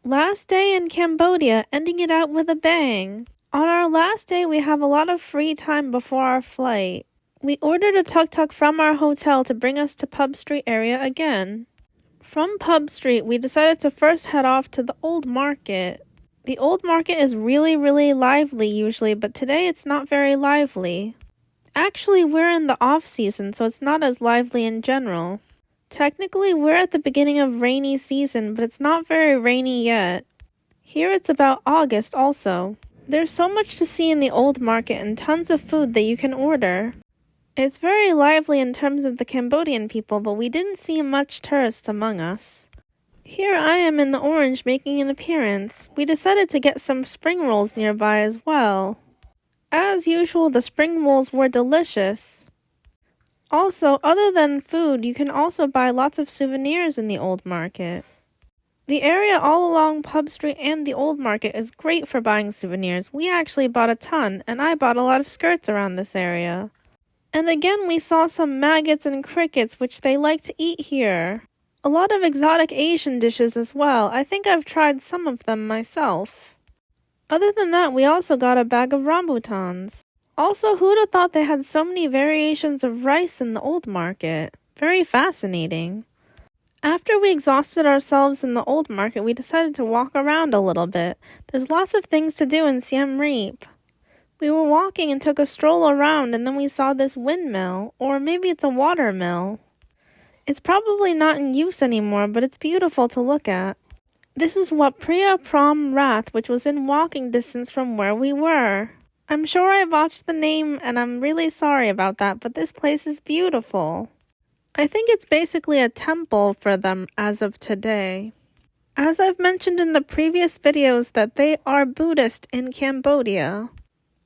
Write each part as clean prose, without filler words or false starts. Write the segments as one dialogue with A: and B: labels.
A: Last day in Cambodia, ending it out with a bang. On our last day, we have a lot of free time before our flight. We ordered a tuk-tuk from our hotel to bring us to Pub Street area again. From Pub Street, we decided to first head off to the Old Market. The Old Market is really lively usually, but today it's not very lively. Actually, we're in the off-season, so it's not as lively in general. Technically, we're at the beginning of rainy season, but it's not very rainy yet. Here it's about August also. There's so much to see in the Old Market and tons of food that you can order. It's very lively in terms of the Cambodian people, but we didn't see much tourists among us. Here I am in the orange making an appearance. We decided to get some spring rolls nearby as well. As usual, the spring rolls were delicious. Also, other than food, you can also buy lots of souvenirs in the Old Market. The area all along Pub Street and the Old Market is great for buying souvenirs. We actually bought a ton, and I bought a lot of skirts around this area. And again, we saw some maggots and crickets, which they like to eat here. A lot of exotic Asian dishes as well. I think I've tried some of them myself. Other than that, we also got a bag of rambutans. Also, who'd have thought they had so many variations of rice in the Old Market? Very fascinating. After we exhausted ourselves in the Old Market, we decided to walk around a little bit. There's lots of things to do in Siem Reap. We were walking and took a stroll around, and then we saw this windmill, or maybe it's a water mill. It's probably not in use anymore, but it's beautiful to look at. This is Wat Phra Prom Rath, which was in walking distance from where we were. I'm sure I botched the name, and I'm really sorry about that, but this place is beautiful. I think it's basically a temple for them as of today. As I've mentioned in the previous videos that they are Buddhist in Cambodia.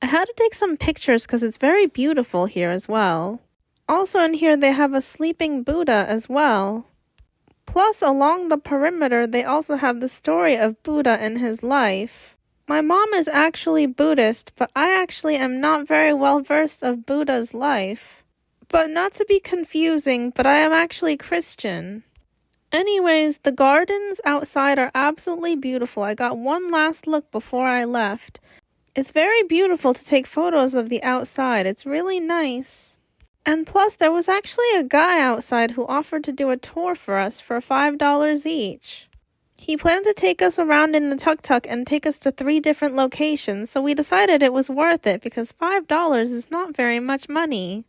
A: I had to take some pictures because it's very beautiful here as well. Also in here they have a sleeping Buddha as well. Plus along the perimeter they also have the story of Buddha and his life. My mom is actually Buddhist, but I actually am not very well versed of Buddha's life. But not to be confusing, but I am actually Christian. Anyways, the gardens outside are absolutely beautiful. I got one last look before I left. It's very beautiful to take photos of the outside. It's really nice. And plus, there was actually a guy outside who offered to do a tour for us for $5 each. He planned to take us around in a tuk-tuk and take us to 3 different locations, so we decided it was worth it because $5 is not very much money.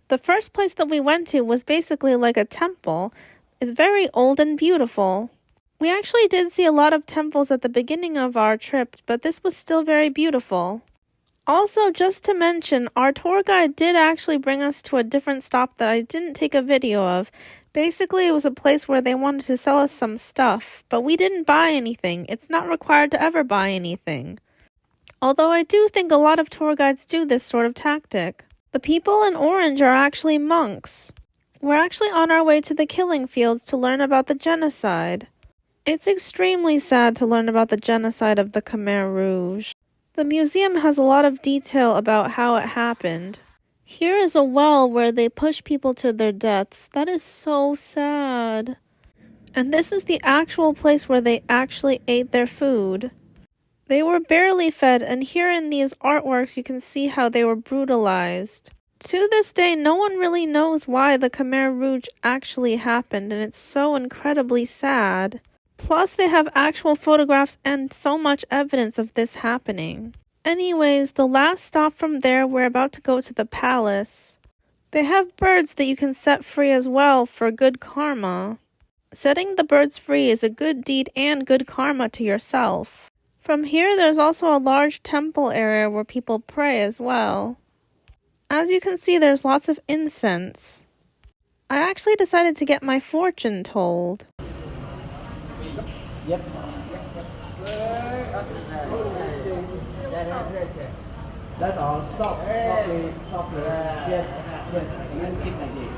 A: The first place that we went to was basically like a temple. It's very old and beautiful. We actually did see a lot of temples at the beginning of our trip, but this was still very beautiful. Also, just to mention, our tour guide did actually bring us to a different stop that I didn't take a video of. Basically, it was a place where they wanted to sell us some stuff, but we didn't buy anything. It's not required to ever buy anything. Although I do think a lot of tour guides do this sort of tactic. The people in orange are actually monks. We're actually on our way to the killing fields to learn about the genocide. It's extremely sad to learn about the genocide of the Khmer Rouge. The museum has a lot of detail about how it happened. Here is a well where they push people to their deaths. That is so sad. And this is the actual place where they actually ate their food. They were barely fed, and here in these artworks you can see how they were brutalized. To this day, no one really knows why the Khmer Rouge actually happened, and it's so incredibly sad. Plus, they have actual photographs and so much evidence of this happening. Anyways, the last stop from there, we're about to go to the palace. They have birds that you can set free as well for good karma. Setting the birds free is a good deed and good karma to yourself. From here, there's also a large temple area where people pray as well. As you can see, there's lots of incense. I actually decided to get my fortune told.
B: Yep. That's all. Stop. Stop, please. Stop, please. Yes. Yes. And then keep like this.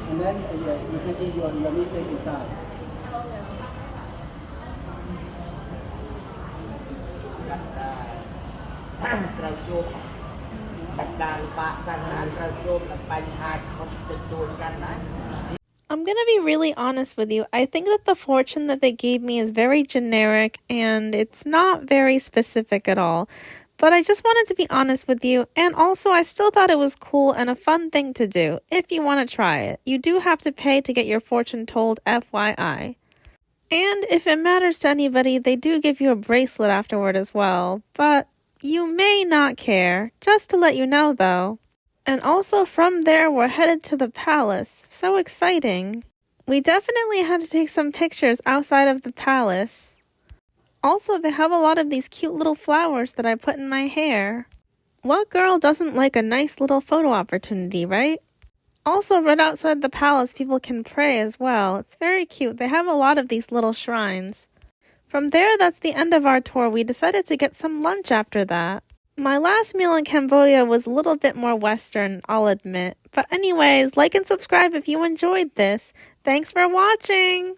B: And then yes, you can see your mistake inside.
A: I'm gonna be really honest with you. I think that the fortune that they gave me is very generic and it's not very specific at all. But I just wanted to be honest with you, and also I still thought it was cool and a fun thing to do if you want to try it. You do have to pay to get your fortune told, FYI. And if it matters to anybody, they do give you a bracelet afterward as well, but you may not care. Just to let you know though. And also from there we're headed to the palace. So exciting. We definitely had to take some pictures outside of the palace. Also, they have a lot of these cute little flowers that I put in my hair. What girl doesn't like a nice little photo opportunity, right? Also, right outside the palace, people can pray as well. It's very cute. They have a lot of these little shrines. From there, that's the end of our tour. We decided to get some lunch after that. My last meal in Cambodia was a little bit more Western, I'll admit. But anyways, like and subscribe if you enjoyed this. Thanks for watching!